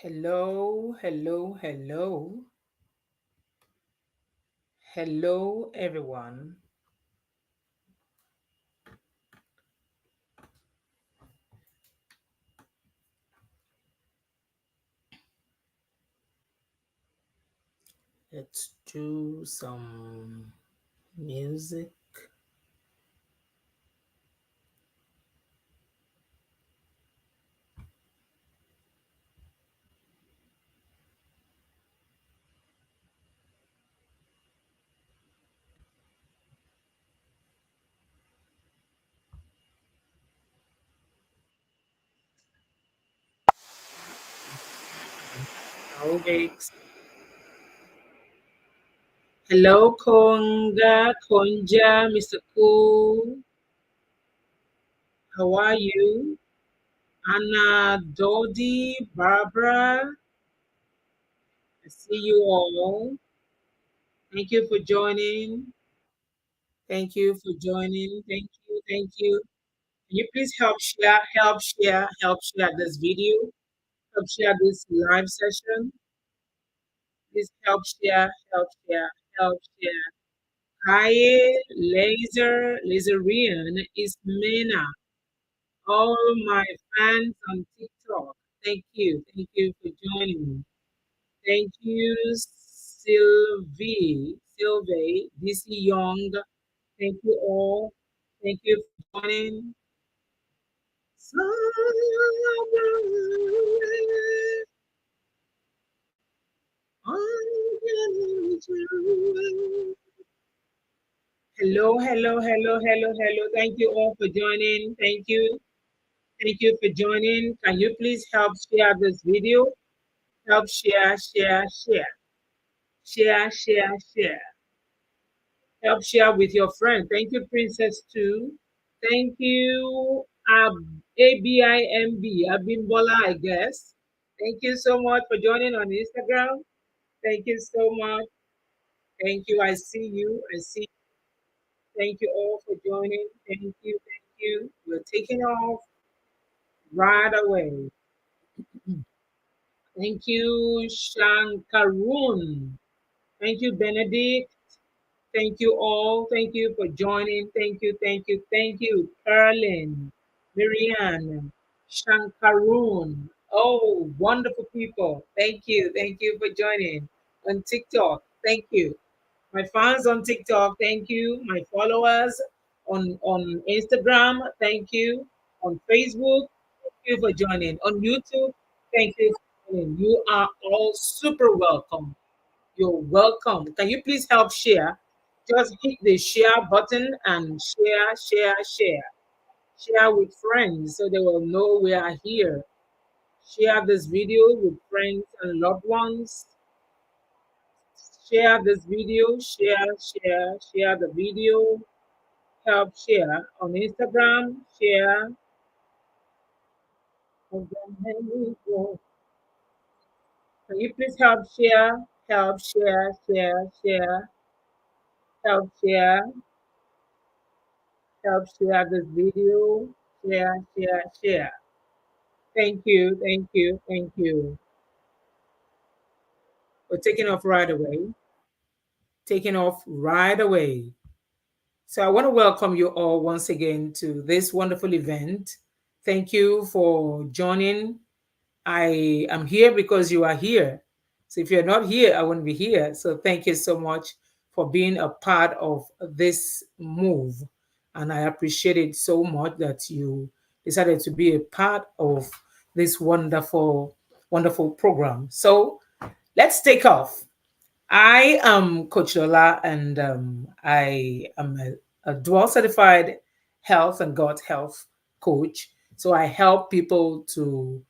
Hello, hello, hello. Hello, everyone. Let's do some music. Okay. Hello, Konga, Konja, Mr. Cool. How are you? Anna, Dodi, Barbara. I see you all. Thank you for joining. Thank you for joining. Thank you. Thank you. Can you please help share this video, help share this live session. Please help share, help share. Kaye, Laserian, Ismena, all my fans on TikTok. Thank you for joining me. Thank you, Sylvie, DC Young. Thank you all. Thank you for joining. Hello, hello, hello, hello, hello. Thank you all for joining. Thank you. Thank you for joining. Can you please help share this video? Help share, share, share. Share, share, share. Help share with your friend. Thank you, Princess 2. Thank you, Abimbola, I guess. Thank you so much for joining on Instagram. Thank you so much. Thank you. I see you. I see. Thank you all for joining. Thank you. Thank you. We're taking off right away. Thank you, Shankarun. Thank you, Benedict. Thank you all. Thank you for joining. Thank you. Thank you. Thank you, Carlin, Miriam, Shankarun. Oh, wonderful people. Thank you. Thank you for joining on TikTok. Thank you. My fans on TikTok, thank you. My followers on Instagram, thank you. On Facebook, thank you for joining. On YouTube, thank you for joining. You are all super welcome. You're welcome. Can you please help share? Just hit the share button and share, share, share. Share with friends so they will know we are here. Share this video with friends and loved ones. Share this video, share the video, help share on Instagram, share. Can you please help share, share, share, help share, help share this video, share, share, share. Thank you, thank you, thank you. We're taking off right away, taking off right away. So I want to welcome you all once again to this wonderful event. Thank you for joining. I am here because you are here. So if you're not here, I wouldn't be here. So thank you so much for being a part of this move. And I appreciate it so much that you decided to be a part of this wonderful, wonderful program. So let's take off. I am Coach Lola, and I am a dual certified health and gut health coach. So I help people to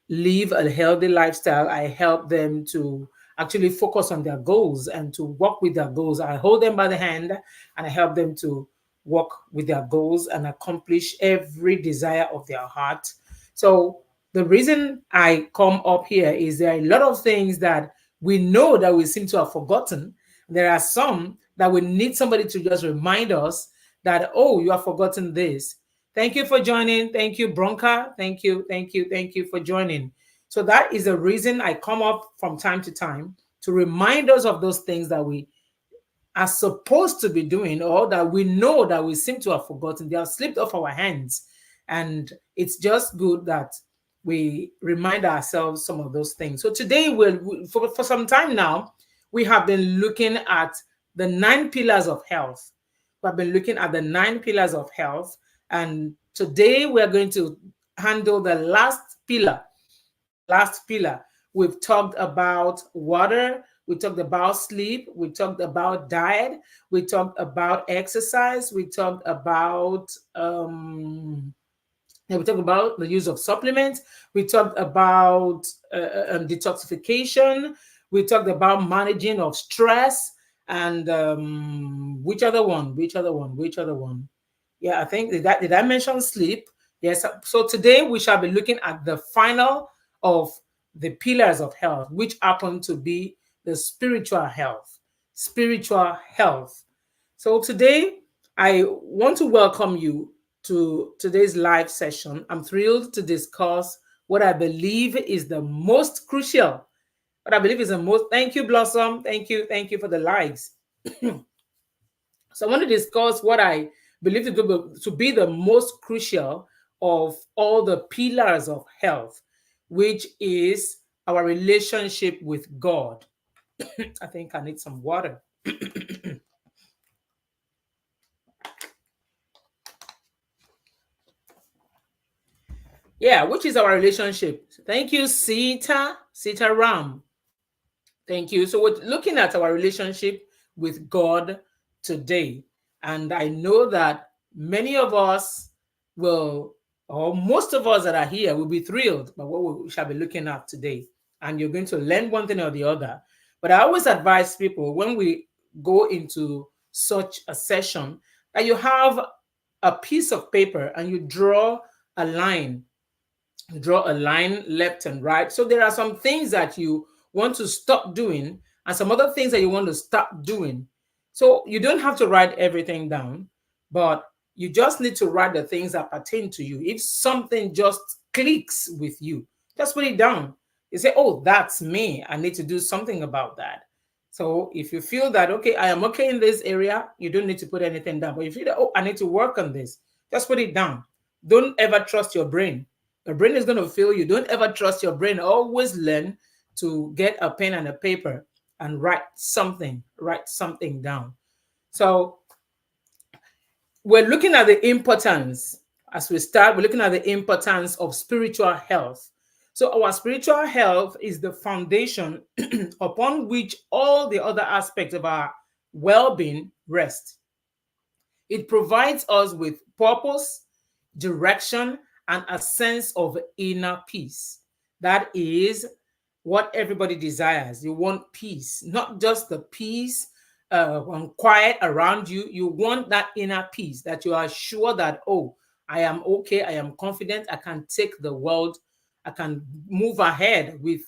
live a healthy lifestyle. I help them to actually focus on their goals and to work with their goals. I hold them by the hand and I help them to work with their goals and accomplish every desire of their heart. So the reason I come up here is there are a lot of things that we know that we seem to have forgotten. There are some that we need somebody to just remind us that, oh, you have forgotten this. Thank you for joining. Thank you, Bronca. Thank you for joining. So that is the reason I come up from time to time to remind us of those things that we are supposed to be doing, or that we know that we seem to have forgotten. They have slipped off our hands. And it's just good that we remind ourselves some of those things. So today, for some time now, we have been looking at the 9 pillars of health. We've been looking at the 9 pillars of health. And today we're going to handle the last pillar. The last pillar. We've talked about water, we talked about sleep, we talked about diet, we talked about exercise, we talked about we talked about the use of supplements. We talked about detoxification. We talked about managing of stress. And which other one? Which other one? Which other one? Yeah, I think did I mention sleep? Yes. So today we shall be looking at the final of the pillars of health, which happen to be the spiritual health. Spiritual health. So today I want to welcome you to today's live session. I'm thrilled to discuss what I believe is the most crucial. What I believe is the most. Thank you, Blossom. Thank you for the likes. So I want to discuss what I believe to be the most crucial of all the pillars of health, which is our relationship with God. I think I need some water. Yeah, which is our relationship. Thank you, Sita Ram. Thank you. So we're looking at our relationship with God today. And I know that many of us will, or most of us that are here, will be thrilled by what we shall be looking at today. And you're going to learn one thing or the other. But I always advise people when we go into such a session that you have a piece of paper and you draw a line. You draw a line left and right. So there are some things that you want to stop doing and some other things that you want to start doing. So you don't have to write everything down, but you just need to write the things that pertain to you. If something just clicks with you, just put it down. You say, oh, that's me. I need to do something about that. So if you feel that, okay, I am okay in this area, you don't need to put anything down. But if you feel that, oh, I need to work on this, just put it down. Don't ever trust your brain. Your brain is going to fail you. Don't ever trust your brain. Always learn to get a pen and a paper and write something down. So we're looking at the importance, as we start, we're looking at the importance of spiritual health. So our spiritual health is the foundation upon which all the other aspects of our well-being rest. It provides us with purpose, direction, and a sense of inner peace. That is what everybody desires. You want peace, not just the peace when quiet around you. You want that inner peace that you are sure that, oh, I am okay, I am confident, I can take the world, I can move ahead with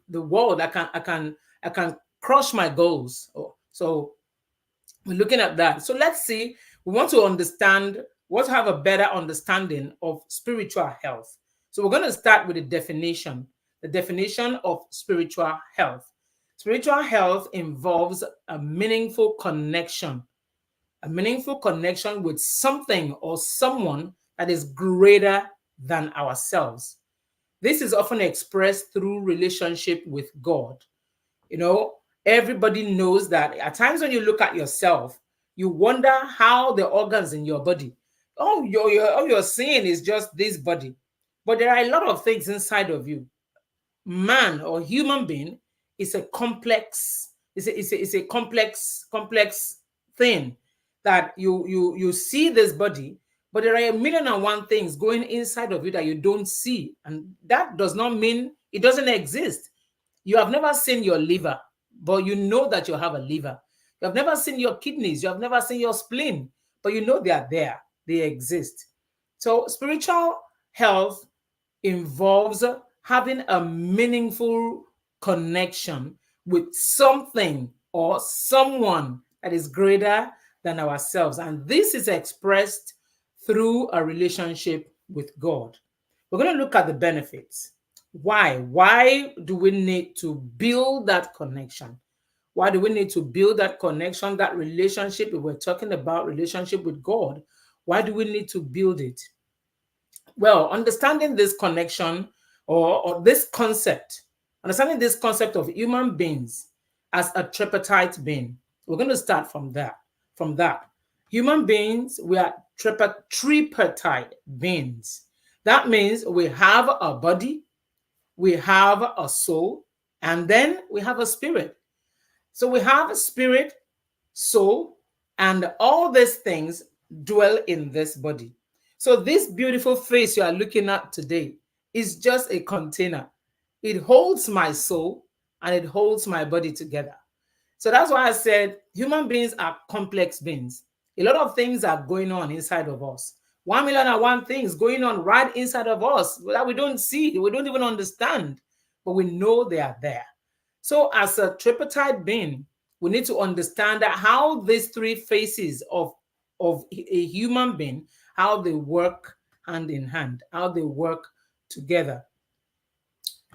the world, I can crush my goals. So we're looking at that. So let's see, we want to understand, we want to have a better understanding of spiritual health. So we're going to start with the definition of spiritual health. Spiritual health involves a meaningful connection with something or someone that is greater than ourselves. This is often expressed through relationship with God. You know, everybody knows that at times when you look at yourself, you wonder how the organs in your body, all you're seeing is just this body. But there are a lot of things inside of you. Man or human being is a complex, it's a complex thing that you see this body, but there are a million and one things going inside of you that you don't see. And that does not mean it doesn't exist. You have never seen your liver, but you know that you have a liver. You have never seen your kidneys. You have never seen your spleen, but you know they are there. They exist. So spiritual health involves having a meaningful connection with something or someone that is greater than ourselves. And this is expressed through a relationship with God. We're going to look at the benefits. Why? Why do we need to build that connection? Why do we need to build that connection, that relationship? If we're talking about relationship with God, why do we need to build it? Well, understanding this connection, or this concept, understanding this concept of human beings as a tripartite being, we're going to start from that. From that, human beings, we are tripartite beings. That means we have a body, we have a soul, and then we have a spirit. So we have a spirit, soul, and all these things dwell in this body. So this beautiful face you are looking at today is just a container. It holds my soul and it holds my body together. So that's why I said human beings are complex beings. A lot of things are going on inside of us. 1,000,001 things going on right inside of us that we don't see, we don't even understand, but we know they are there. So, as a tripartite being, we need to understand that how these three faces of a human being, how they work hand in hand, how they work together.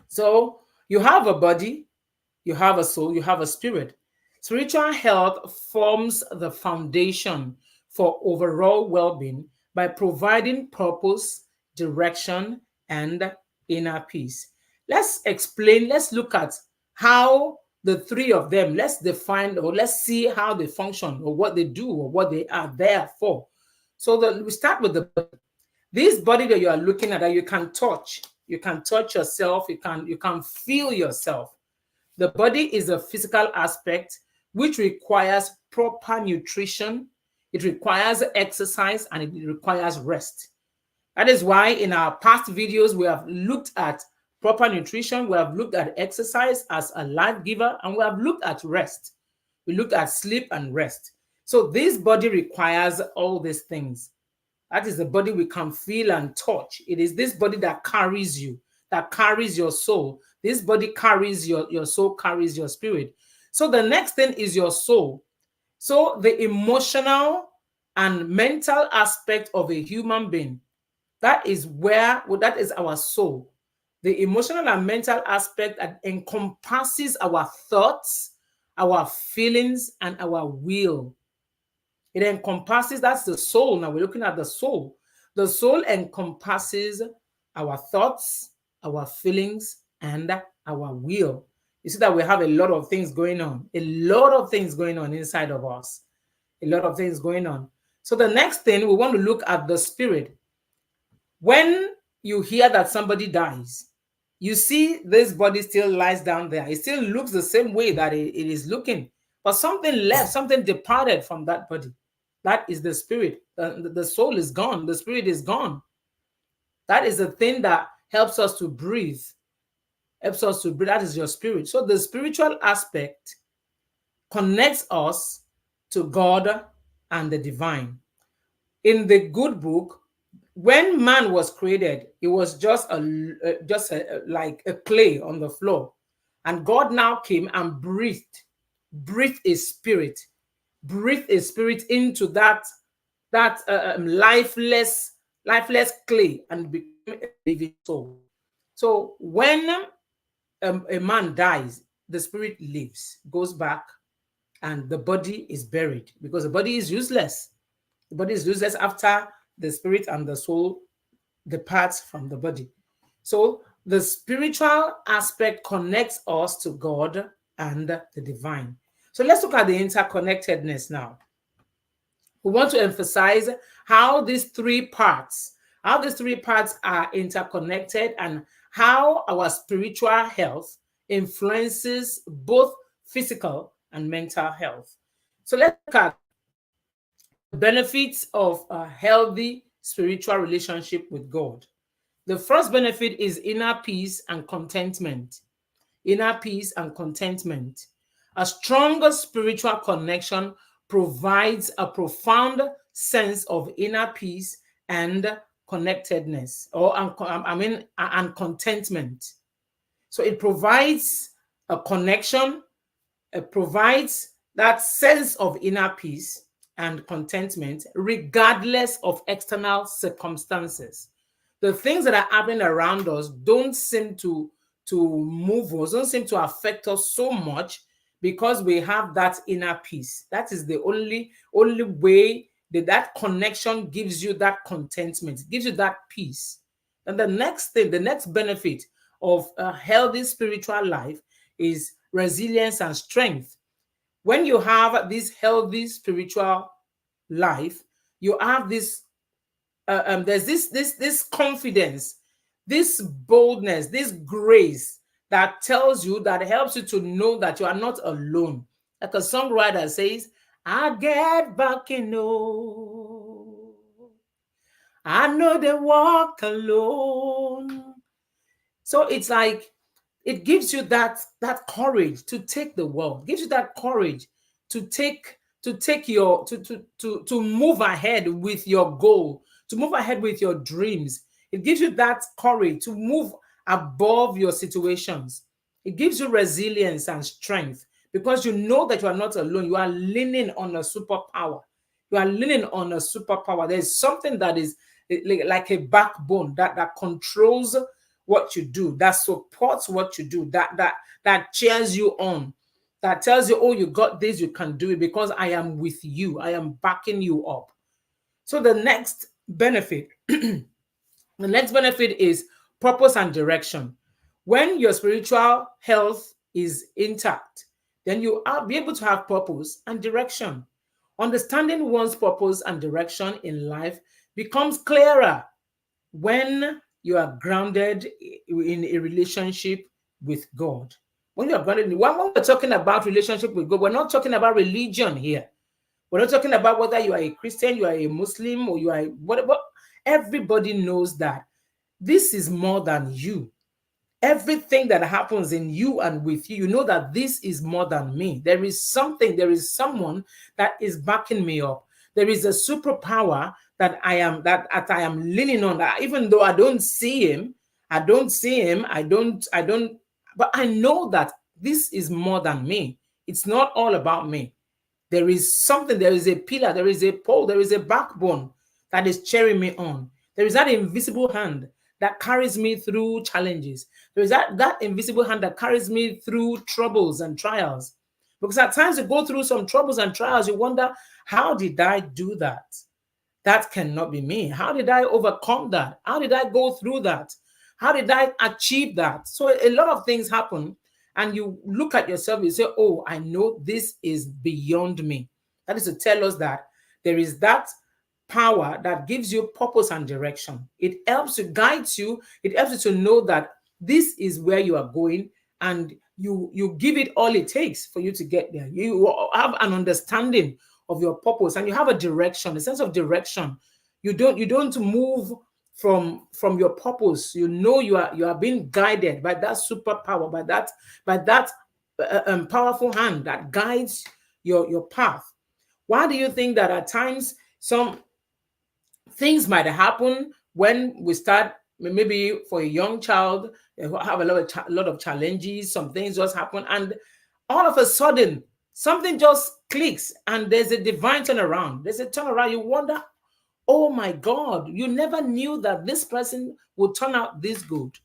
So, you have a body, you have a soul, you have a spirit. Spiritual health forms the foundation for overall well being by providing purpose, direction, and inner peace. Let's explain, let's look at how the three of them, let's define, or let's see how they function, or what they do, or what they are there for. So we start with the body. This body that you are looking at, that you can touch yourself, you can feel yourself. The body is a physical aspect which requires proper nutrition, it requires exercise, and it requires rest. That is why in our past videos, we have looked at proper nutrition, we have looked at exercise as a life giver, and we have looked at rest. We looked at sleep and rest. So this body requires all these things. That is the body we can feel and touch. It is this body that carries you, that carries your soul. This body carries your soul, carries your spirit. So the next thing is your soul. So the emotional and mental aspect of a human being, that is that is our soul. The emotional and mental aspect that encompasses our thoughts, our feelings, and our will. It encompasses, that's the soul. Now we're looking at the soul. The soul encompasses our thoughts, our feelings, and our will. You see that we have a lot of things going on, a lot of things going on inside of us, a lot of things going on. So the next thing, we want to look at the spirit. When you hear that somebody dies, you see this body still lies down there. It still looks the same way that it is looking, but something left, something departed from that body. That is the spirit. The soul is gone. The spirit is gone. That is the thing that helps us to breathe. Helps us to breathe. That is your spirit. So the spiritual aspect connects us to God and the divine. In the good book, when man was created, it was just like a clay on the floor, and God now came and breathed a spirit into that lifeless clay, and became a living soul. So when a man dies, the spirit lives, goes back, and the body is buried, because the body is useless. The body is useless after the spirit and the soul departs from the body. So the spiritual aspect connects us to God and the divine. So let's look at the interconnectedness now. We want to emphasize how these three parts are interconnected, and how our spiritual health influences both physical and mental health. So let's look at the benefits of a healthy spiritual relationship with God. The first benefit is inner peace and contentment. Inner peace and contentment. A stronger spiritual connection provides a profound sense of inner peace and connectedness, and contentment. So it provides a connection, it provides that sense of inner peace and contentment regardless of external circumstances. the things that are happening around us don't seem to move us, don't seem to affect us so much, because we have that inner peace. That is the only way that that connection gives you that contentment, gives you that peace. And the next thing, the next benefit of a healthy spiritual life is resilience and strength. When you have this healthy spiritual life, you have this there's this confidence, this boldness, this grace that tells you, that helps you to know that you are not alone. Like a songwriter says, I get back in, oh, I know they walk alone. So it's like, it gives you that courage to take the world, gives you that courage to take your to move ahead with your goal, to move ahead with your dreams. It gives you that courage to move above your situations. It gives you resilience and strength, because you know that you are not alone. You are leaning on a superpower. You are leaning on a superpower. There's something that is like a backbone that controls what you do, that supports what you do, that cheers you on, that tells you, oh, you got this, you can do it, because I am with you, I am backing you up. So the next benefit is purpose and direction. When your spiritual health is intact, then you will be able to have purpose and direction. Understanding one's purpose and direction in life becomes clearer when you are grounded in a relationship with God. When you are grounded, when we're talking about relationship with God, we're not talking about religion here. We're not talking about whether you are a Christian, you are a Muslim, or you are whatever. Everybody knows that this is more than you. Everything that happens in you and with you, you know that this is more than me. There is something, there is someone that is backing me up. There is a superpower that I am leaning on. That even though I don't see him, I don't, but I know that this is more than me. It's not all about me. There is something, there is a pillar, there is a pole, there is a backbone that is cheering me on. There is that invisible hand that carries me through challenges. There is that invisible hand that carries me through troubles and trials. Because at times you go through some troubles and trials, you wonder, how did I do that? That cannot be me. How did I overcome that? How did I go through that? How did I achieve that? So a lot of things happen, and you look at yourself, you say, oh, I know this is beyond me. That is to tell us that there is that power that gives you purpose and direction. It helps you, guides you, it helps you to know that this is where you are going, and you give it all it takes for you to get there. You have an understanding of your purpose, and you have a direction, a sense of direction. You don't move from your purpose. You know you are being guided by that superpower, by that powerful hand that guides your path. Why do you think that at times some things might happen when we start? Maybe for a young child, they have a lot of challenges. Some things just happen, and all of a sudden something just clicks, and there's a divine turnaround. There's a turnaround. You wonder, oh my God, you never knew that this person would turn out this good.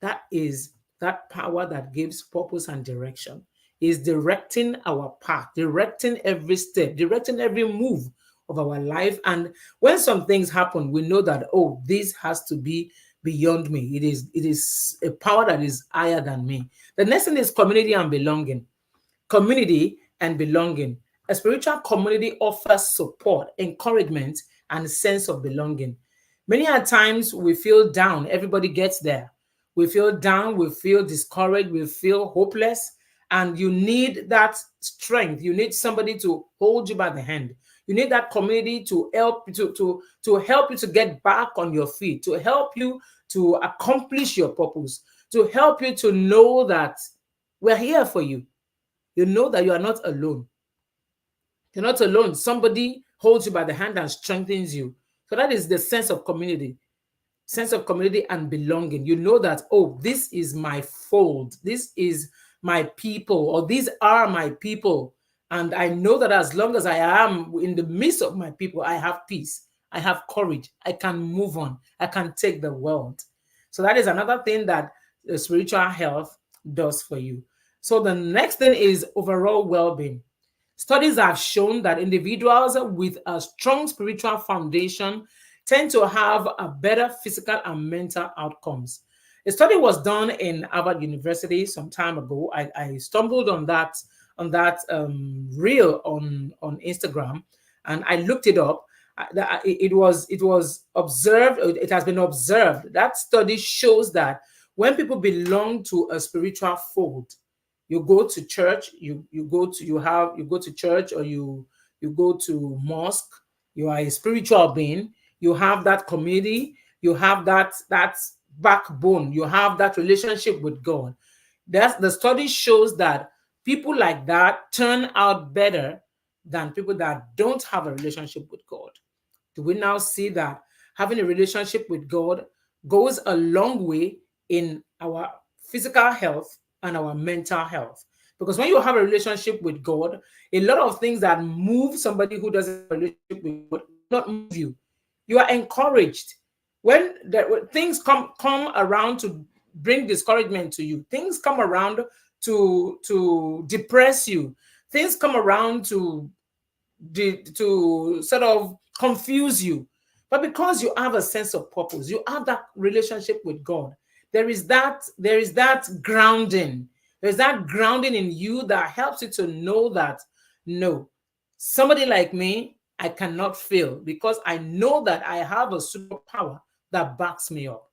That is that power that gives purpose and direction, is directing our path, directing every step, directing every move of our life. And when some things happen, we know that, oh, this has to be beyond me. It is a power that is higher than me. The next thing is community and belonging. Community and belonging. A spiritual community offers support, encouragement, and sense of belonging. Many a times we feel down. Everybody gets there. We feel down, we feel discouraged, we feel hopeless, and you need that strength. You need somebody to hold you by the hand. You need that community to help you to get back on your feet, to help you to accomplish your purpose, to help you to know that we're here for you. You know that you are not alone. You're not alone. Somebody holds you by the hand and strengthens you. So that is the sense of community and belonging. You know that, oh, this is my fold. This is my people, or these are my people. And I know that as long as I am in the midst of my people, I have peace. I have courage. I can move on. I can take the world. So that is another thing that the spiritual health does for you. So the next thing is overall well-being. Studies have shown that individuals with a strong spiritual foundation tend to have a better physical and mental outcomes. A study was done in Harvard University some time ago. I stumbled on that reel on Instagram, and I looked it up. It was observed. It has been observed that study shows that when people belong to a spiritual fold, you go to church, you go to church, or you go to mosque, you are a spiritual being, you have that community, you have that backbone, you have that relationship with God. That's the study shows that people like that turn out better than people that don't have a relationship with God. Do we now see that having a relationship with God goes a long way in our physical health and our mental health? Because when you have a relationship with God, a lot of things that move somebody who doesn't have a relationship with God will not move you. You are encouraged. When things come around to bring discouragement to you, things come around to depress you, things come around to sort of confuse you. But because you have a sense of purpose, you have that relationship with God, there is that grounding. There's that grounding in you that helps you to know that no, somebody like me, I cannot fail because I know that I have a superpower that backs me up.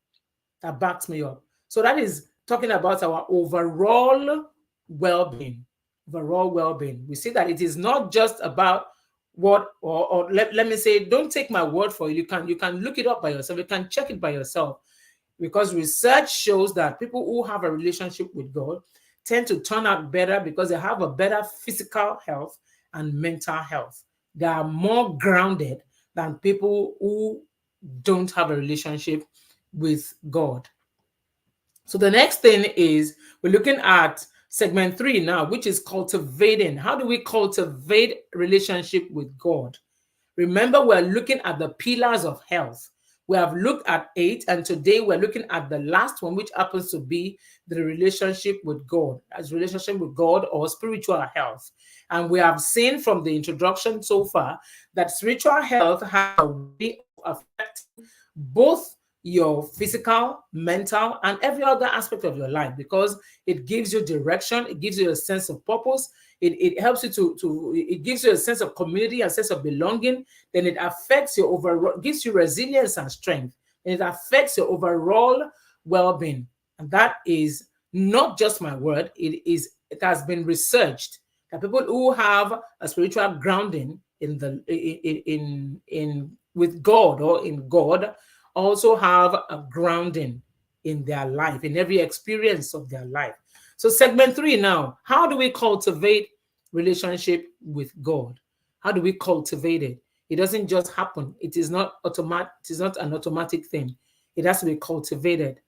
That backs me up. So that is talking about our overall well-being. Overall well-being. We see that it is not just about what or let me say, don't take my word for it. You can look it up by yourself, you can check it by yourself, because research shows that people who have a relationship with God tend to turn out better because they have a better physical health and mental health. They are more grounded than people who don't have a relationship with God. So the next thing is we're looking at segment 3 now, which is cultivating. How do we cultivate relationship with God? Remember, we're looking at the pillars of health. We have looked at 8, and today we're looking at the last one, which happens to be the relationship with God, as relationship with God or spiritual health. And we have seen from the introduction so far that spiritual health has a way of affecting both your physical, mental, and every other aspect of your life, because it gives you direction, it gives you a sense of purpose, it helps you it gives you a sense of community, a sense of belonging. Then it affects your overall, gives you resilience and strength, and it affects your overall well-being. And that is not just my word, it has been researched that people who have a spiritual grounding in the in with God or in God also have a grounding in their life, in every experience of their life. So segment 3 now, how do we cultivate relationship with God? How do we cultivate it? It doesn't just happen. It is not automatic. It is not an automatic thing. It has to be cultivated.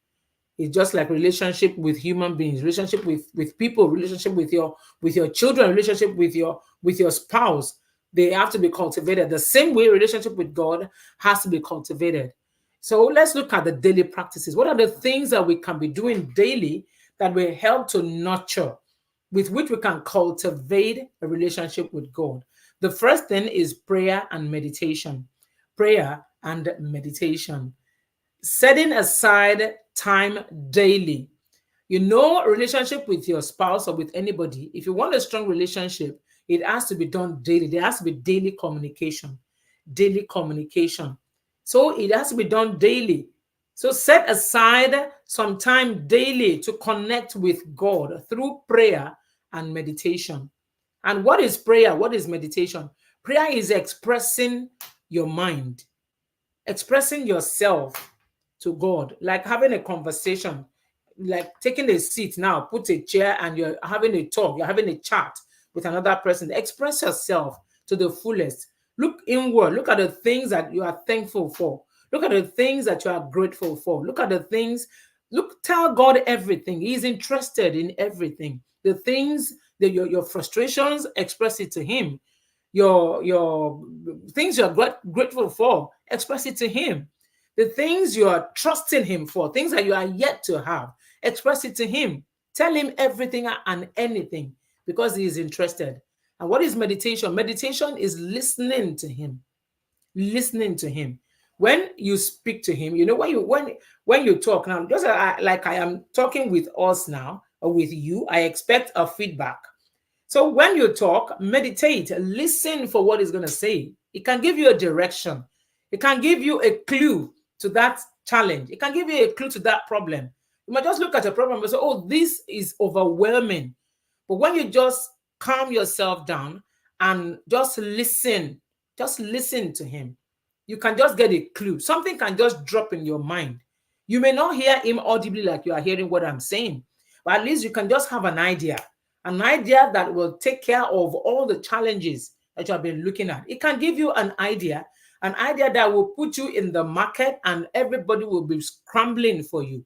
It's just like relationship with human beings, relationship with people, relationship with your children, relationship with your spouse. They have to be cultivated. The same way relationship with God has to be cultivated. So let's look at the daily practices. What are the things that we can be doing daily that will help to nurture, with which we can cultivate a relationship with God? The first thing is prayer and meditation. Prayer and meditation. Setting aside time daily. A relationship with your spouse or with anybody, if you want a strong relationship, it has to be done daily. There has to be daily communication. Daily communication. So it has to be done daily. So set aside some time daily to connect with God through prayer and meditation. And what is prayer? What is meditation? Prayer is expressing your mind, expressing yourself to God, like having a conversation, like taking a seat now, put a chair, and you're having a talk, you're having a chat with another person. Express yourself to the fullest. Look inward, look at the things that you are thankful for, look at the things that you are grateful for, look at the things, tell God everything. He's interested in everything. The things that your frustrations, express it to him. Your things you're grateful for, express it to him. The things you are trusting him for, things that you are yet to have, express it to him. Tell him everything and anything because he is interested. And what is meditation? Meditation is listening to him. Listening to him. When you speak to him, when you talk now, just like I am talking with us now or with you, I expect a feedback. So when you talk, meditate, listen for what he's going to say. It can give you a direction. It can give you a clue to that challenge. It can give you a clue to that problem. You might just look at a problem and say, oh, this is overwhelming. But when you just calm yourself down and just listen to him, you can just get a clue. Something can just drop in your mind. You may not hear him audibly like you are hearing what I'm saying, but at least you can just have an idea that will take care of all the challenges that you have been looking at. It can give you an idea that will put you in the market and everybody will be scrambling for you.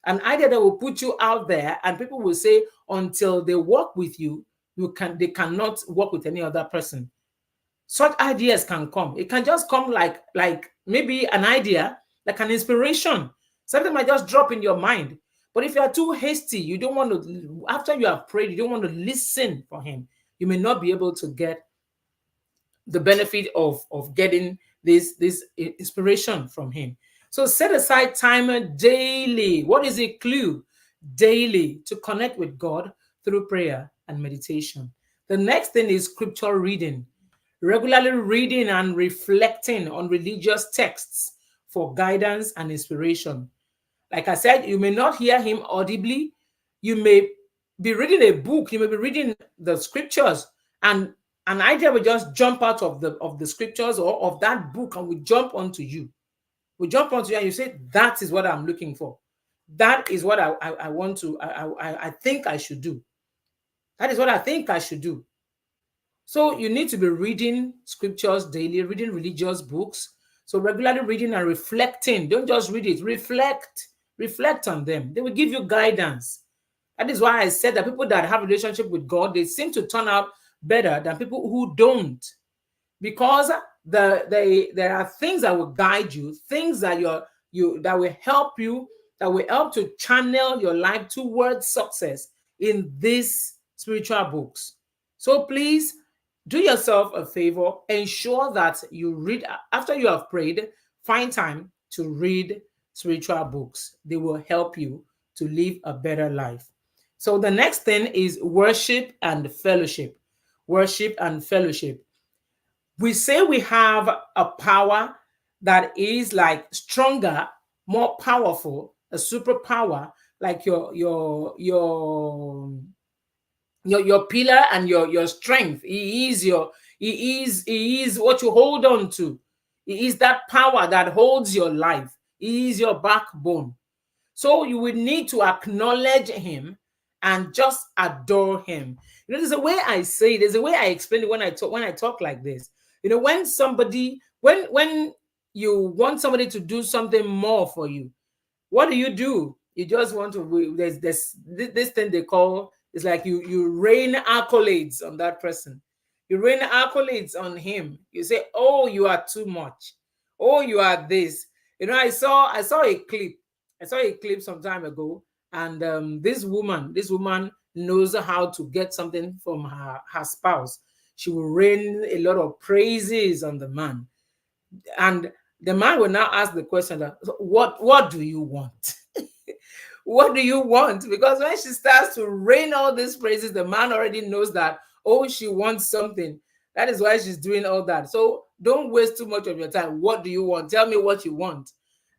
An idea that will put you out there and people will say until they work with you, they cannot work with any other person. Such ideas can come. It can just come like maybe an idea, like an inspiration. Something might just drop in your mind. But if you are too hasty, you don't want to, after you have prayed, you don't want to listen for him. You may not be able to get the benefit of getting this inspiration from him. So set aside time daily. What is a clue? Daily to connect with God through prayer and meditation. The next thing is scripture reading. Regularly reading and reflecting on religious texts for guidance and inspiration. Like I said, you may not hear him audibly. You may be reading a book, you may be reading the scriptures, and an idea will just jump out of the scriptures or of that book and will jump onto you. Will jump onto you and you say, that is what I'm looking for. That is what I want to, I think I should do. That is what I think I should do. So you need to be reading scriptures daily, reading religious books. So regularly reading and reflecting. Don't just read it. Reflect on them. They will give you guidance. That is why I said that people that have a relationship with God, they seem to turn out better than people who don't. Because there are things that will guide you, things that that will help you, that will help to channel your life towards success in these spiritual books. So please do yourself a favor, ensure that you read, after you have prayed, find time to read spiritual books. They will help you to live a better life. So the next thing is worship and fellowship. Worship and fellowship. We say we have a power that is like stronger, more powerful, a superpower, like your pillar and your strength. He is what you hold on to. He is that power that holds your life. He is your backbone. So you will need to acknowledge him and just adore him. There's a way I say it, there's a way I explain it when I talk like this. When you want somebody to do something more for you, what do? You just want to, there's this thing they call, it's like you rain accolades on that person. You rain accolades on him. You say, oh, you are too much. Oh, you are this. I saw a clip. I saw a clip some time ago, and this woman knows how to get something from her spouse. She will rain a lot of praises on the man. And the man will now ask the question, what do you want? What do you want? Because when she starts to rain all these praises, the man already knows that, oh, she wants something. That is why she's doing all that. So don't waste too much of your time. What do you want? Tell me what you want.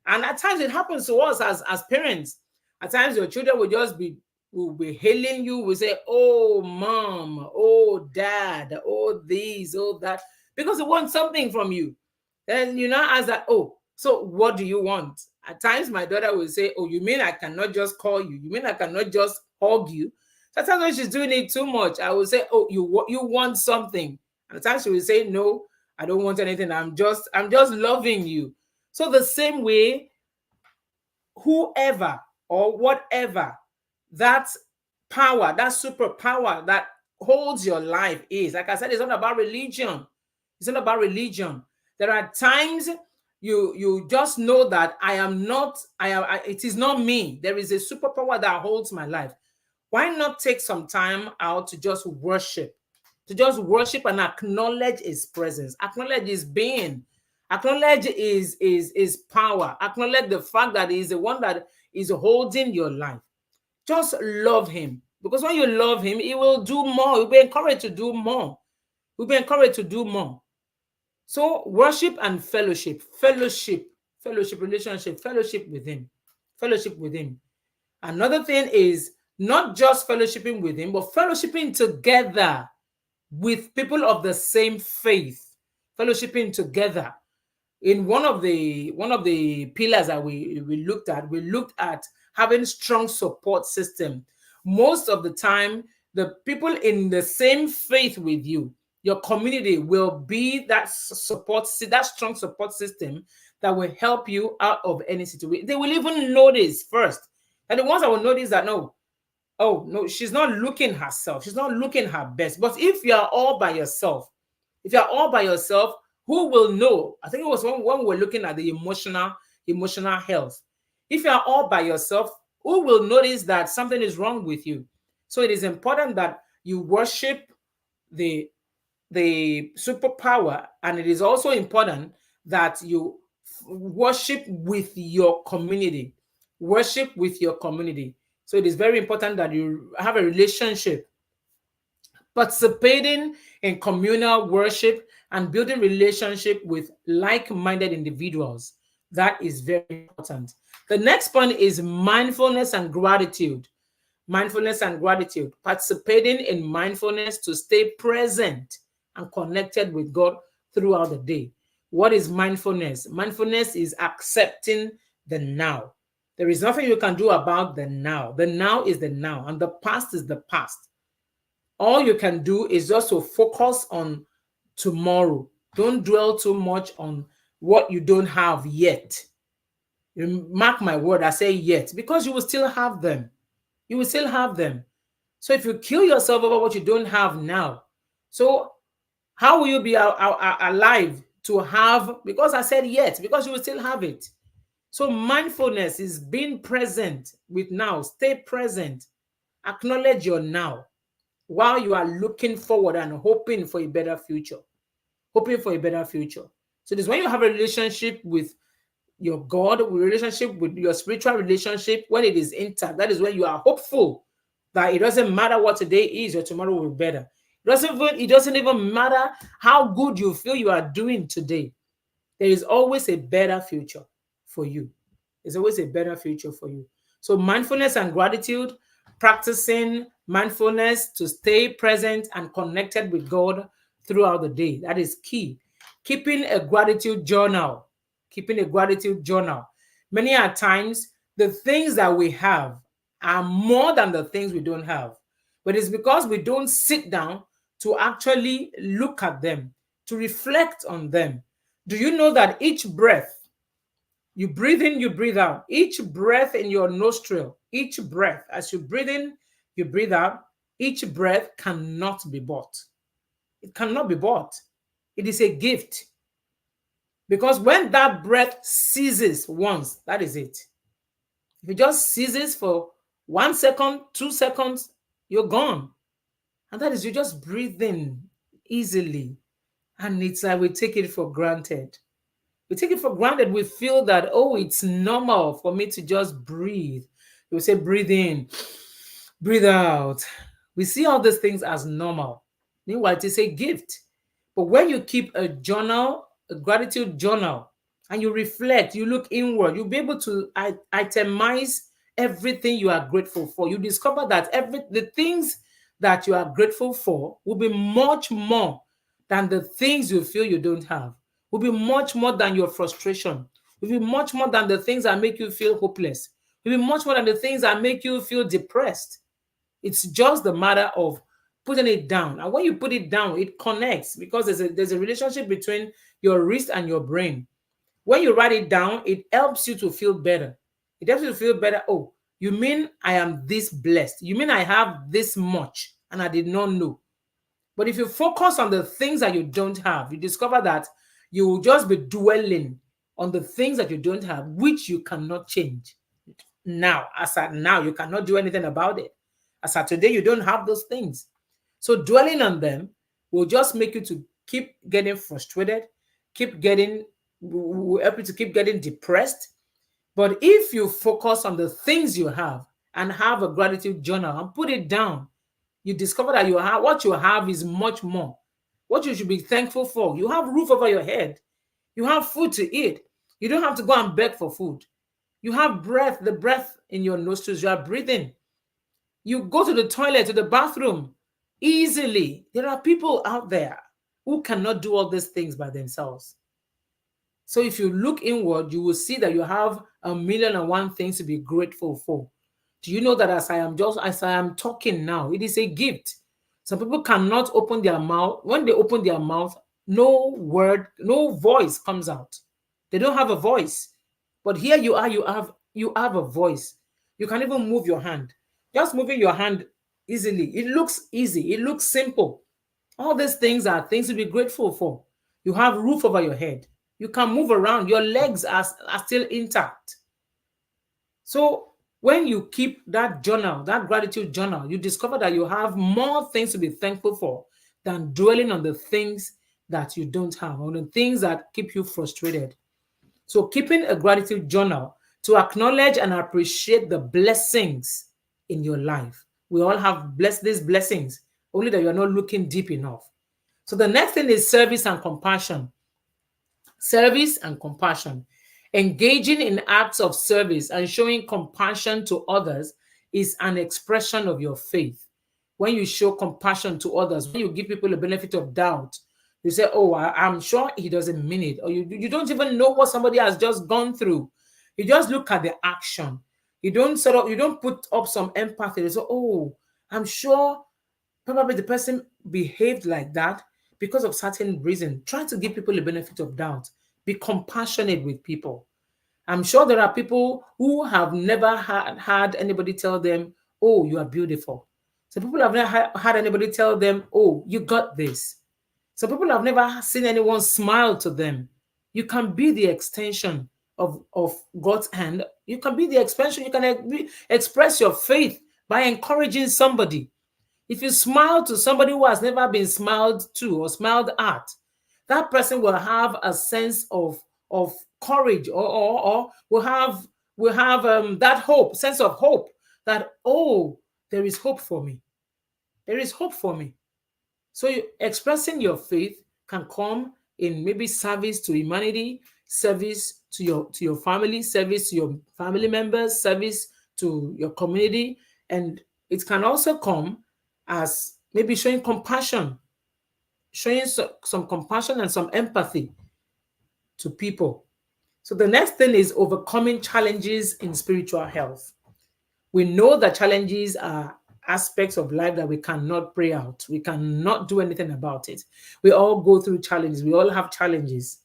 And at times it happens to us as parents. At times your children will be hailing you, will say, oh, mom, oh, dad, oh, this, oh, that, because they want something from you. Then you now ask that, oh, so what do you want? At times my daughter will say, oh, you mean I cannot just call you? You mean I cannot just hug you? Sometimes when she's doing it too much, I will say, oh, you want something. And at times she will say, no, I don't want anything. I'm just loving you. So the same way, whoever or whatever that power, that superpower that holds your life is, like I said, it's not about religion. It's not about religion. There are times you just know that I am not, it is not me. There is a superpower that holds my life. Why not take some time out to just worship? To just worship and acknowledge his presence, acknowledge his being, acknowledge his power, acknowledge the fact that he is the one that is holding your life. Just love him. Because when you love him, he will do more. You'll be encouraged to do more. You'll be encouraged to do more. So worship and fellowship, relationship, fellowship with him, fellowship with him. Another thing is not just fellowshipping with him, but fellowshipping together with people of the same faith, fellowshipping together. In one of the pillars that we looked at having strong support system. Most of the time, the people in the same faith with you, your community, will be that that strong support system that will help you out of any situation. They will even notice first, and the ones that will notice that, no, oh no, she's not looking herself, she's not looking her best. But if you are all by yourself, if you're all by yourself, who will know? I think it was when we were looking at the emotional health. If you are all by yourself, who will notice that something is wrong with you? So it is important that you worship the superpower, and it is also important that you worship with your community. Worship with your community. So it is very important that you have a relationship. Participating in communal worship and building relationship with like-minded individuals, that is very important. The next point is mindfulness and gratitude. Mindfulness and gratitude. Participating in mindfulness to stay present and connected with God throughout the day. What is mindfulness? Mindfulness is accepting the now. There is nothing you can do about the now. The now is the now, and the past is the past. All you can do is just to focus on tomorrow. Don't dwell too much on what you don't have yet. Mark my word, I say yet, because you will still have them. You will still have them. So if you kill yourself over what you don't have now, so how will you be alive to have? Because I said yet, because you will still have it. So mindfulness is being present with now. Stay present. Acknowledge your now while you are looking forward and hoping for a better future. Hoping for a better future. So this is when you have a relationship with your God, relationship with your spiritual relationship, when it is intact, that is when you are hopeful that it doesn't matter what today is, your tomorrow will be better. It doesn't even matter how good you feel you are doing today. There is always a better future for you. There's always a better future for you. So mindfulness and gratitude, practicing mindfulness to stay present and connected with God throughout the day. That is key. Keeping a gratitude journal. Keeping a gratitude journal. Many a times, the things that we have are more than the things we don't have. But it's because we don't sit down to actually look at them, to reflect on them. Do you know that each breath, you breathe in, you breathe out, each breath in your nostril, each breath, as you breathe in, you breathe out, each breath cannot be bought. It cannot be bought. It is a gift. Because when that breath ceases once, that is it. If it just ceases for 1 second, 2 seconds, you're gone. And that is, you just breathe in easily. And it's like we take it for granted. We take it for granted. We feel that, oh, it's normal for me to just breathe. We say, breathe in, breathe out. We see all these things as normal. Meanwhile, it is a gift. But when you keep a journal, a gratitude journal, and you reflect, you look inward, you'll be able to itemize everything you are grateful for. You discover that the things that you are grateful for will be much more than the things you feel you don't have. Will be much more than your frustration. Will be much more than the things that make you feel hopeless. Will be much more than the things that make you feel depressed. It's just the matter of putting it down. And when you put it down, it connects, because there's a relationship between your wrist and your brain. When you write it down, it helps you to feel better. It helps you to feel better. Oh, you mean I am this blessed? You mean I have this much and I did not know? But if you focus on the things that you don't have, you discover that you will just be dwelling on the things that you don't have, which you cannot change. Now, as at now, you cannot do anything about it. As at today, you don't have those things. So dwelling on them will just make you to keep getting frustrated, keep getting, will help you to keep getting depressed. But if you focus on the things you have and have a gratitude journal and put it down, you discover that you have what you have is much more. What you should be thankful for. You have roof over your head. You have food to eat. You don't have to go and beg for food. You have breath, the breath in your nostrils. You are breathing. You go to the toilet, to the bathroom easily. There are people out there who cannot do all these things by themselves. So if you look inward, you will see that you have a million and one things to be grateful for. Do you know that as I am talking now, it is a gift. Some people cannot open their mouth. When they open their mouth, no word, no voice comes out. They don't have a voice. But here you are, you have a voice. You can even move your hand. Just moving your hand easily. It looks easy. It looks simple. All these things are things to be grateful for. You have roof over your head. You can move around. Your legs are still intact. So when you keep that journal, that gratitude journal, you discover that you have more things to be thankful for than dwelling on the things that you don't have, on the things that keep you frustrated. So keeping a gratitude journal to acknowledge and appreciate the blessings in your life. We all have blessed these blessings, only that you're not looking deep enough. So the next thing is service and compassion. Service and compassion. Engaging in acts of service and showing compassion to others is an expression of your faith. When you show compassion to others, when you give people the benefit of doubt, you say, oh, I'm sure he doesn't mean it. Or you don't even know what somebody has just gone through. You just look at the action. You don't put up some empathy. You say, oh, I'm sure probably the person behaved like that because of certain reason. Try to give people the benefit of doubt. Be compassionate with people. I'm sure there are people who have never had anybody tell them, oh, you are beautiful. Some people have never had anybody tell them, oh, you got this. Some people have never seen anyone smile to them. You can be the extension of God's hand. You can be the expression. You can express your faith by encouraging somebody. If you smile to somebody who has never been smiled to or smiled at, that person will have a sense of courage, or will have that hope, sense of hope that, oh, there is hope for me. There is hope for me. So expressing your faith can come in maybe service to humanity, service to your family, service to your family members, service to your community, and it can also come as maybe showing compassion, showing some compassion and some empathy to people. So the next thing is overcoming challenges in spiritual health. We know that challenges are aspects of life that we cannot pray out. We cannot do anything about it. We all go through challenges. We all have challenges.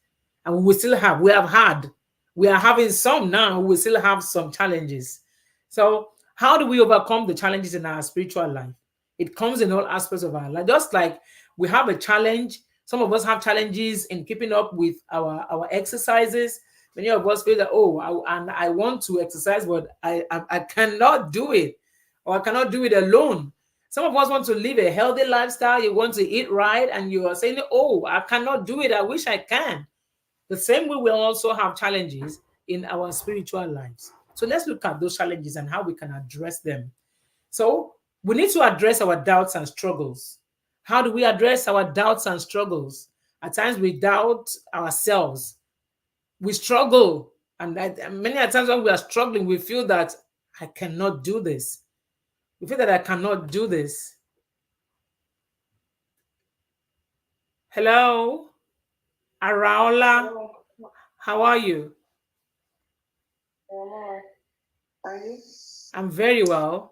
And we are having some now. We still have some challenges. So how do we overcome the challenges in our spiritual life? It comes in all aspects of our life. Just like we have a challenge, some of us have challenges in keeping up with our exercises. Many of us feel that, oh, I want to exercise, but I cannot do it, or I cannot do it alone. Some of us want to live a healthy lifestyle. You want to eat right, and you are saying, oh, I cannot do it. I wish I can. The same way we also have challenges in our spiritual lives. So let's look at those challenges and how we can address them. So we need to address our doubts and struggles. How do we address our doubts and struggles? At times we doubt ourselves. We struggle. And many times when we are struggling, we feel that I cannot do this. We feel that I cannot do this. Hello, Araola. How are you? Are you? I'm very well.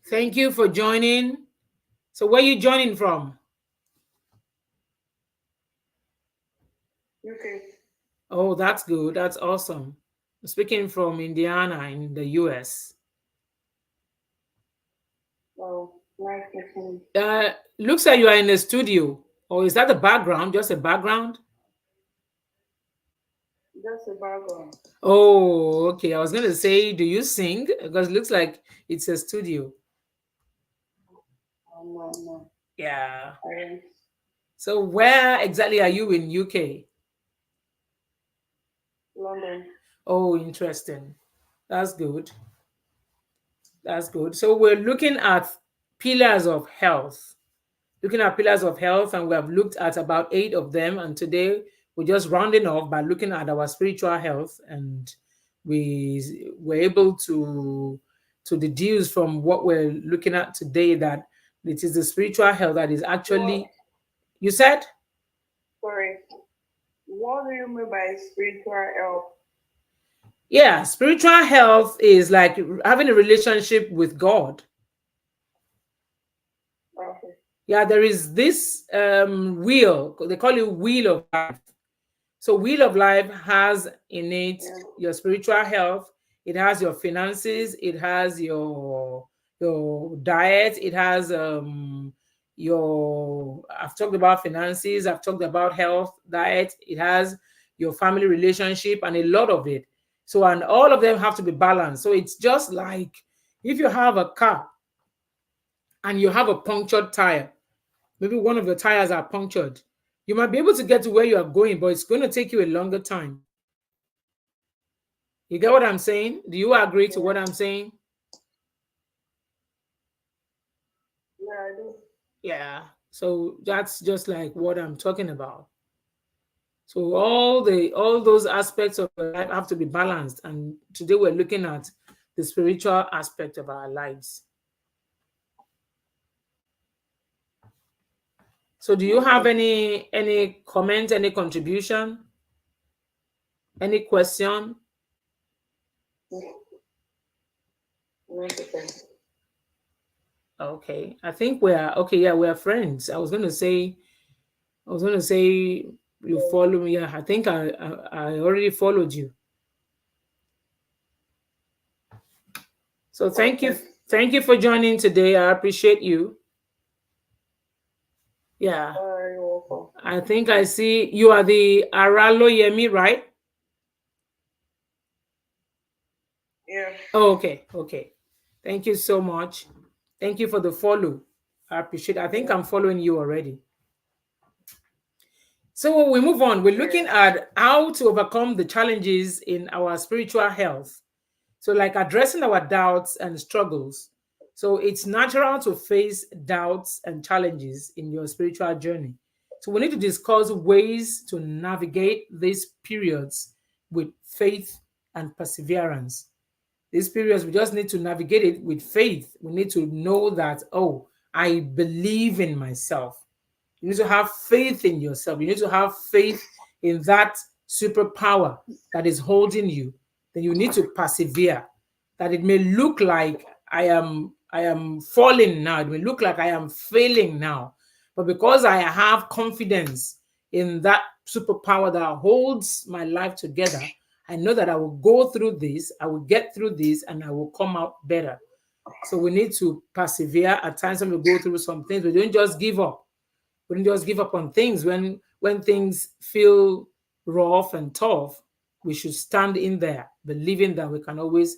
Thank you for joining. So where are you joining from? UK. Oh, that's good. That's awesome. I'm speaking from Indiana in the US. Oh, nice listening. Looks like you are in the studio. Or is that the background? Just a background? Just a background. Oh, okay. I was going to say, do you sing? Because it looks like it's a studio. No, no. Yeah. I don't. So where exactly are you in UK? London. Oh, interesting. That's good. That's good. So we're looking at pillars of health. Looking at pillars of health, and we have looked at about 8 of them. And today we're just rounding off by looking at our spiritual health, and we were able to deduce from what we're looking at today that it is the spiritual health that is What? actually, you said? Sorry. What do you mean by spiritual health? Yeah, spiritual health is like having a relationship with God. Okay. Yeah, there is this wheel, they call it wheel of life. So wheel of life has in it Yeah. your spiritual health, it has your finances, it has your diet, it has your, I've talked about finances, I've talked about health, diet, it has your family relationship and a lot of it. So and all of them have to be balanced. So it's just like if you have a car and you have a punctured tire, maybe one of your tires are punctured, you might be able to get to where you are going, but it's going to take you a longer time. You get what I'm saying? Do you agree to Yeah. what I'm saying? Yeah, I do. Yeah. So that's just like what I'm talking about. So all those aspects of your life have to be balanced. And today we're looking at the spiritual aspect of our lives. So do you have Okay. any comment, any contribution, any question? No, okay. Okay. I think we're okay, yeah, we're friends. I was gonna say you follow me. Yeah, I think I already followed you. So Okay. thank you for joining today. I appreciate you. Yeah, You're welcome. I think I see you are the Aralo Yemi, right? Yeah. Oh, okay, okay. Thank you so much. Thank you for the follow. I appreciate it. I think Yeah. I'm following you already. So when we move on, we're Yeah. looking at how to overcome the challenges in our spiritual health. So, like addressing our doubts and struggles. So, it's natural to face doubts and challenges in your spiritual journey. So, we need to discuss ways to navigate these periods with faith and perseverance. These periods, we just need to navigate it with faith. We need to know that, oh, I believe in myself. You need to have faith in yourself. You need to have faith in that superpower that is holding you. Then you need to persevere. That it may look like I am falling now. It may look like I am failing now. But because I have confidence in that superpower that holds my life together, I know that I will go through this, I will get through this, and I will come out better. So we need to persevere. At times when we go through some things, we don't just give up. We don't just give up on things when things feel rough and tough. We should stand in there, believing that we can always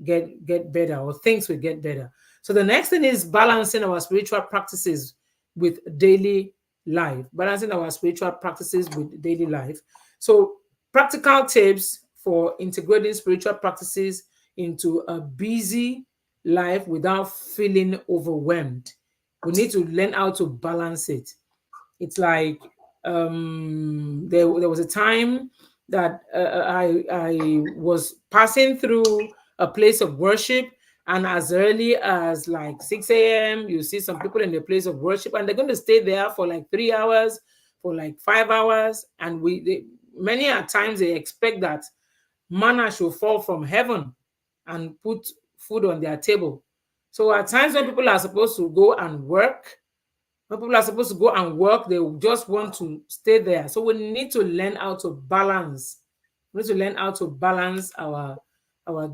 get better, or things will get better. So the next thing is balancing our spiritual practices with daily life. Balancing our spiritual practices with daily life. So practical tips for integrating spiritual practices into a busy life without feeling overwhelmed. We need to learn how to balance it. It's like there was a time that I was passing through a place of worship, and as early as like 6 a.m., you see some people in the place of worship, and they're going to stay there for like 3 hours, for like 5 hours, and many a times they expect that manna should fall from heaven and put food on their table. So at times when people are supposed to go and work, when people are supposed to go and work, they just want to stay there. So we need to learn how to balance. We need to learn how to balance our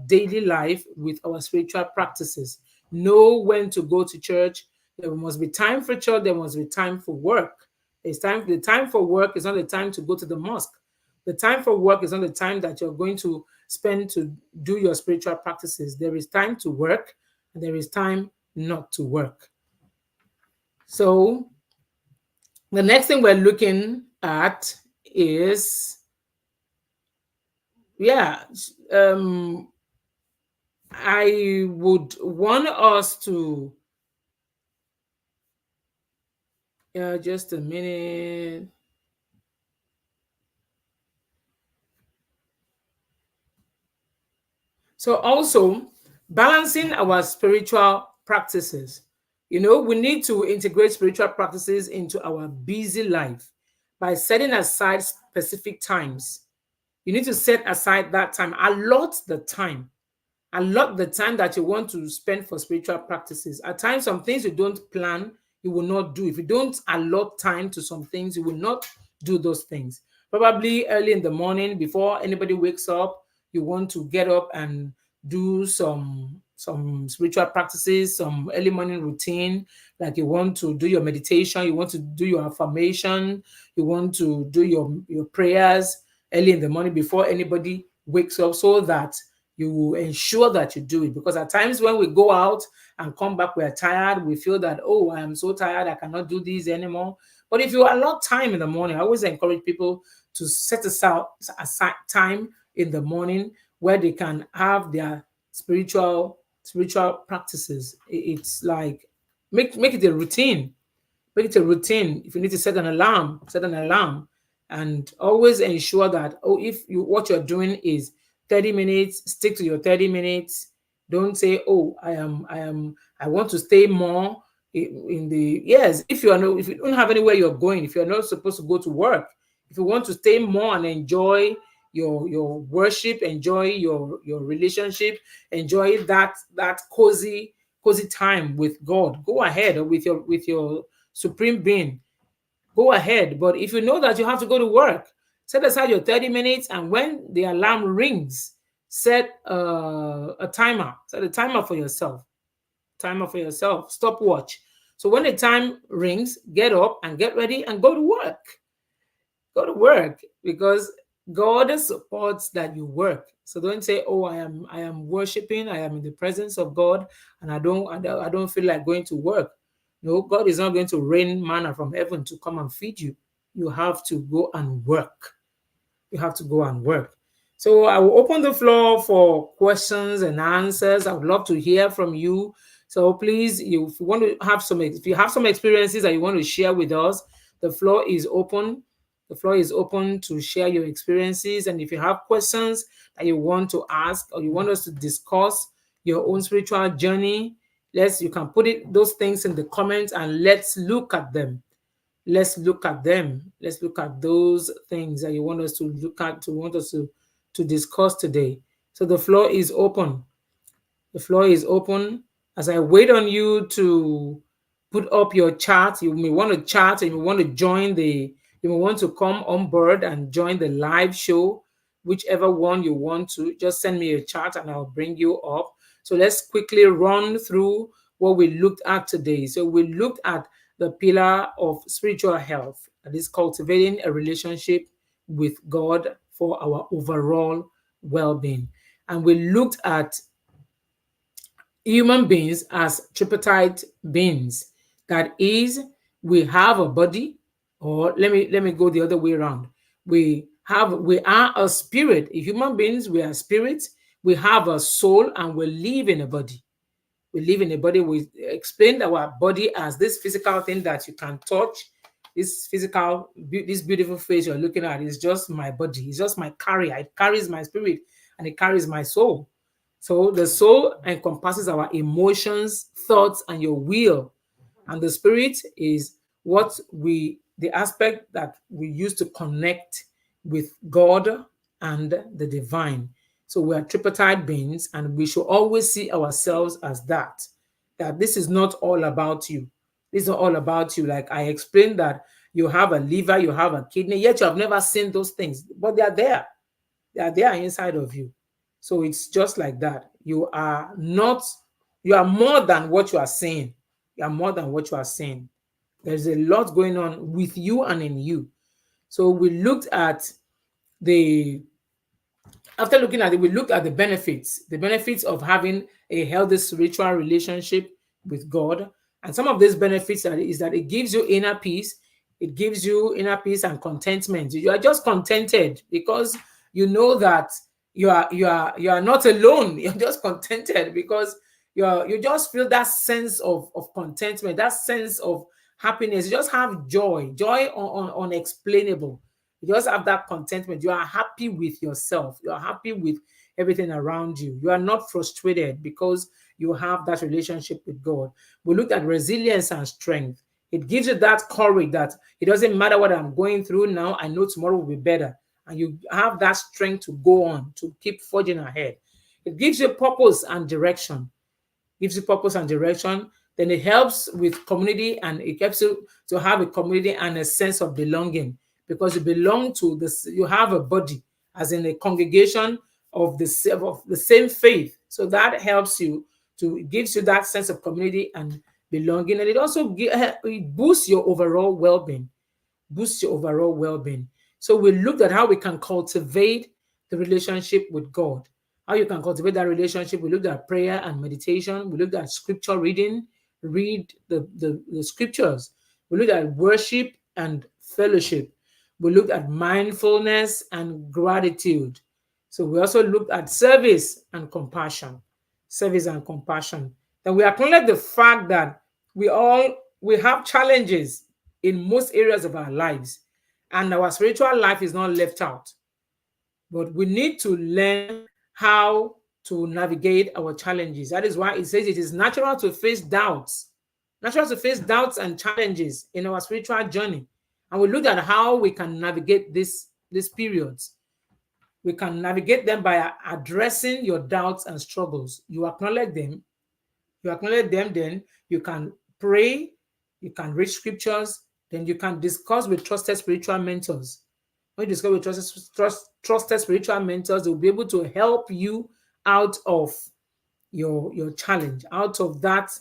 daily life with our spiritual practices. Know when to go to church. There must be time for church. There must be time for work. The time for work is not the time to go to the mosque. The time for work is not the time that you're going to spend to do your spiritual practices. There is time to work and there is time not to work. So the next thing we're looking at is, yeah, um, I would want us to, just a minute. So also balancing our spiritual practices. We need to integrate spiritual practices into our busy life by setting aside specific times. You need to set aside that time, allot the time. Allot the time that you want to spend for spiritual practices. At times, some things you don't plan, you will not do. If you don't allot time to some things, you will not do those things. Probably early in the morning, before anybody wakes up, you want to get up and do some spiritual practices, some early morning routine, like you want to do your meditation, you want to do your affirmation, you want to do your prayers early in the morning before anybody wakes up, so that you will ensure that you do it. Because at times when we go out and come back, we are tired, we feel that, oh, I am so tired, I cannot do this anymore. But if you allot time in the morning, I always encourage people to set aside time in the morning where they can have their spiritual practices. It's like, make it a routine. Make it a routine. If you need to set an alarm, set an alarm, and always ensure that, oh, if you what you're doing is 30 minutes, stick to your 30 minutes. Don't say, oh, I want to stay more in the, yes, if you are no, if you don't have anywhere you're going, if you're not supposed to go to work, if you want to stay more and enjoy your worship, enjoy your relationship, enjoy that cozy time with God, go ahead, or with your supreme being, go ahead. But if you know that you have to go to work, set aside your 30 minutes, and when the alarm rings, set a timer. Set a timer for yourself. Timer for yourself. Stopwatch. So when the time rings, get up and get ready and go to work. Go to work, because God supports that you work. So don't say, "Oh, I am worshiping. I am in the presence of God, and I don't feel like going to work." No, God is not going to rain manna from heaven to come and feed you. You have to go and work. You have to go and work. So I will open the floor for questions and answers. I would love to hear from you. So please, if you want to have if you have some experiences that you want to share with us, the floor is open. The floor is open to share your experiences. And if you have questions that you want to ask, or you want us to discuss your own spiritual journey, you can put those things in the comments, and let's look at them. Let's look at them. Let's look at those things that you want us to look at, to want us to discuss today. So the floor is open. The floor is open. As I wait on you to put up your chat, you may want to chat, and you want to you may want to come on board and join the live show. Whichever one you want to, just send me a chat and I'll bring you up. So let's quickly run through what we looked at today. So we looked at the pillar of spiritual health, that is cultivating a relationship with God for our overall well-being. And we looked at human beings as tripartite beings. That is, we have a body, or let me go the other way around. We are a spirit. Human beings, we are spirits. We have a soul, and we live in a body. We live in a body. We explained our body as this physical thing that you can touch. This beautiful face you're looking at is just my body. It's just my carrier. It carries my spirit and it carries my soul. So the soul encompasses our emotions, thoughts, and your will. And the spirit is the aspect that we use to connect with God and the divine. So we are tripartite beings, and we should always see ourselves as that this is not all about you. This is not all about you. Like I explained, that you have a liver, you have a kidney, yet you have never seen those things, but they are there. They are there inside of you. So it's just like that. You are more than what you are saying. You are more than what you are saying. There's a lot going on with you and in you. So we looked at the after looking at it, we looked at the benefits of having a healthy spiritual relationship with God. And some of these benefits is that it gives you inner peace. It gives you inner peace and contentment. You are just contented because you know that you are not alone. You're just contented because you just feel that sense of contentment, that sense of happiness. You just have joy unexplainable. You just have that contentment. You are happy with yourself. You are happy with everything around you. You are not frustrated because you have that relationship with God. We looked at resilience and strength. It gives you that courage that it doesn't matter what I'm going through now, I know tomorrow will be better. And you have that strength to go on, to keep forging ahead. It gives you purpose and direction, gives you purpose and direction. Then it helps with community, and it helps you to have a community and a sense of belonging because you belong to this. You have a body, as in a congregation of the same faith. So that helps you to it gives you that sense of community and belonging, and it also it boosts your overall well-being, boosts your overall well-being. So we looked at how we can cultivate the relationship with God, how you can cultivate that relationship. We looked at prayer and meditation. We looked at scripture reading, read the scriptures. We looked at worship and fellowship. We looked at mindfulness and gratitude. So we also looked at service and compassion. Service and compassion. Then we acknowledge the fact that we all we have challenges in most areas of our lives, and our spiritual life is not left out. But we need to learn how to navigate our challenges. That is why it says it is natural to face doubts and challenges in our spiritual journey. And we look at how we can navigate these periods. We can navigate them by addressing your doubts and struggles. You acknowledge them, then you can pray, you can read scriptures, then you can discuss with trusted spiritual mentors. When you discuss with trusted spiritual mentors, they'll be able to help you out of your challenge, out of that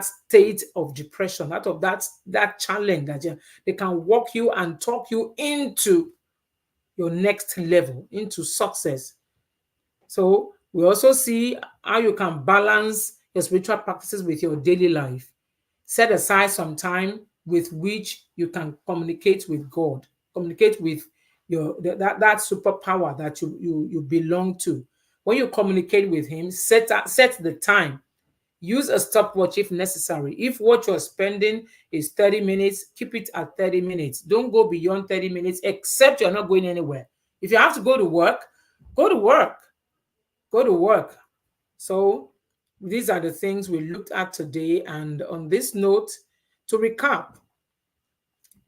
state of depression, out of that challenge that they can walk you and talk you into your next level, into success. So we also see how you can balance your spiritual practices with your daily life. Set aside some time with which you can communicate with God, communicate with that superpower that you belong to. When you communicate with Him, set the time. Use a stopwatch if necessary. If what you're spending is 30 minutes, keep it at 30 minutes. Don't go beyond 30 minutes, except you're not going anywhere. If you have to go to work, go to work. Go to work. So these are the things we looked at today. And on this note, to recap,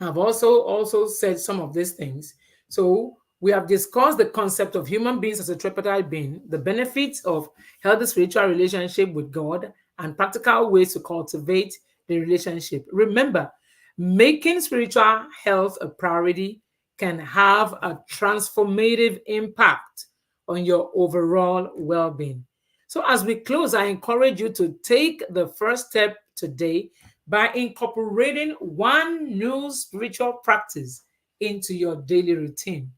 I've also said some of these things. So we have discussed the concept of human beings as a tripartite being, the benefits of healthy spiritual relationship with God, and practical ways to cultivate the relationship. Remember, making spiritual health a priority can have a transformative impact on your overall well-being. So as we close, I encourage you to take the first step today by incorporating one new spiritual practice into your daily routine.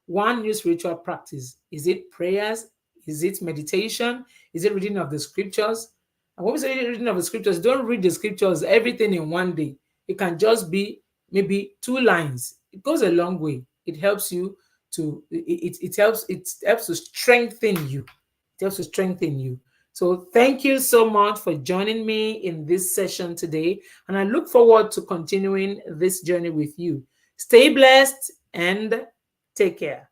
One new spiritual practice. Is it prayers? Is it meditation? Is it reading of the scriptures? And when we say reading of the scriptures, don't read the scriptures everything in one day. It can just be maybe 2 lines. It goes a long way. It helps you it helps to strengthen you. It helps to strengthen you. So thank you so much for joining me in this session today. And I look forward to continuing this journey with you. Stay blessed and take care.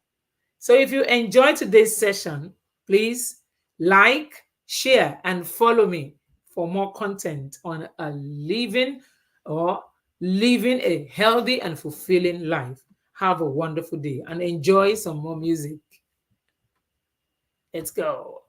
So if you enjoyed today's session, please like, share, and follow me for more content on or living a healthy and fulfilling life. Have a wonderful day and enjoy some more music. Let's go.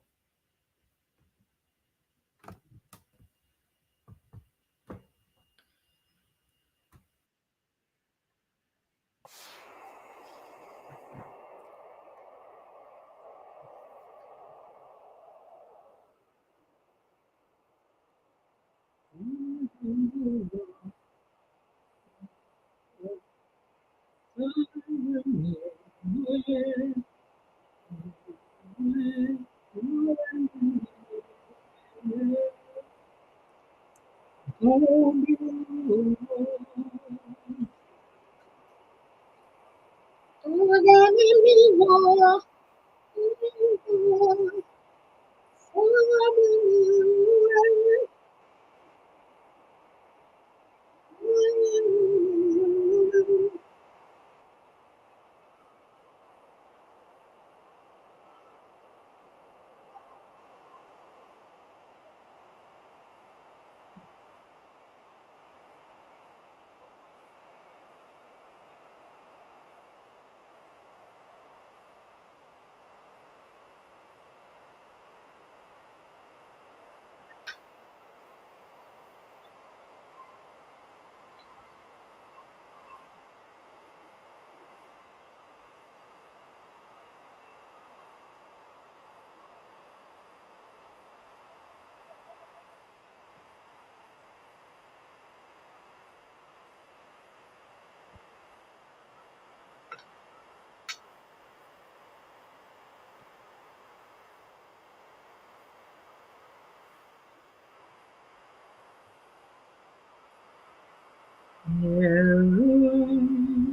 Jeru.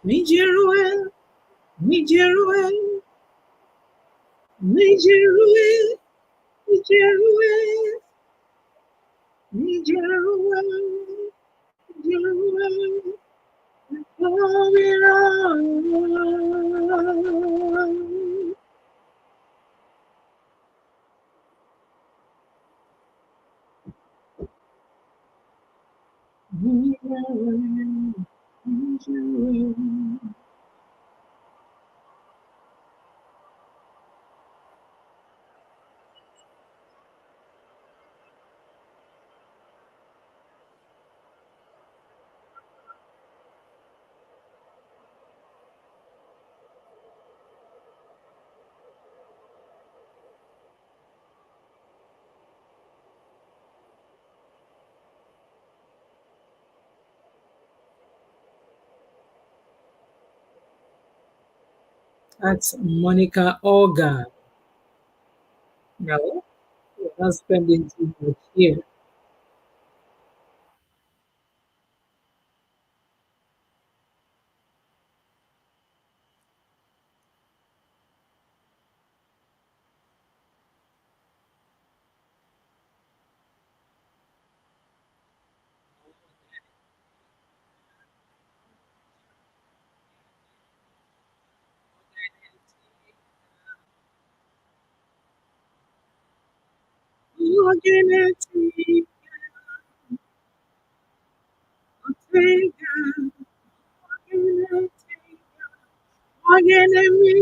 Nijeruel, Nijeruel, Nijeruel, Nijeruel, Nijeruel, Nijeruel, glory Lord. Nijeruel, Nijeruel. That's Monica Olga. No, you're not spending too much here. Organic, organic,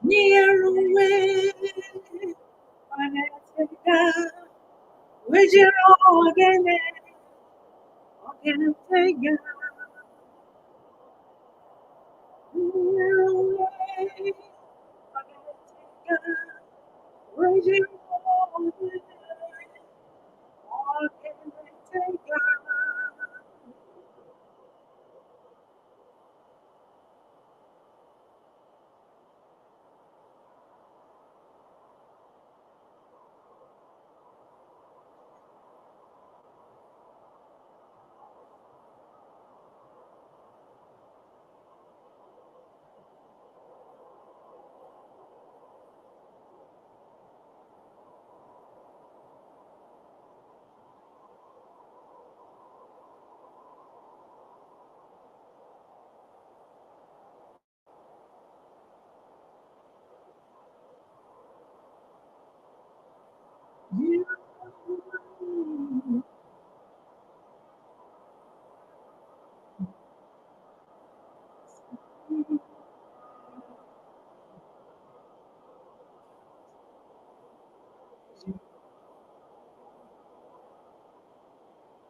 near away, with your organic, near away, with your organic,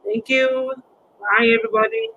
Thank you. Bye, everybody.